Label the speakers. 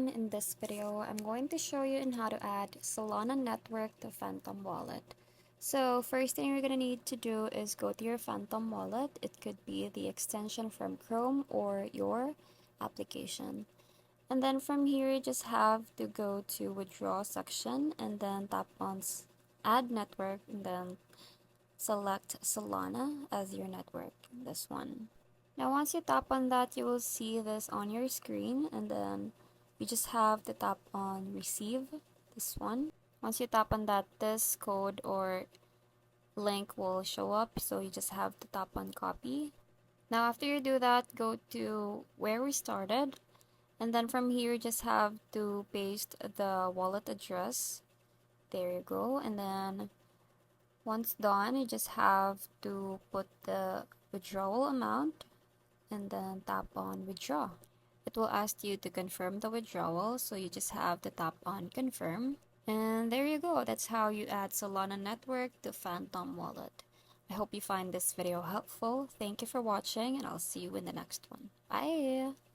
Speaker 1: everyone, in this video I'm going to show you on how to add Solana network to Phantom wallet. So first thing you're going to need to do is go to your Phantom wallet. It could be the extension from Chrome or your application. And then from here you just have to go to withdraw section and then tap on add network and then select Solana as your network, this one. Now once you tap on that, you will see this on your screen, and then you just have to tap on receive, this one. Once you tap on that, this code or link will show up, so you just have to tap on copy. Now after you do that, go to where we started, and then from here just have to paste the wallet address. There you go. And then once done, you just have to put the withdrawal amount and then tap on withdraw. It will ask you to confirm the withdrawal, so you just have to tap on confirm. And there you go. That's how you add Solana network to Phantom wallet. I hope you find this video helpful. Thank you for watching, and I'll see you in the next one. Bye!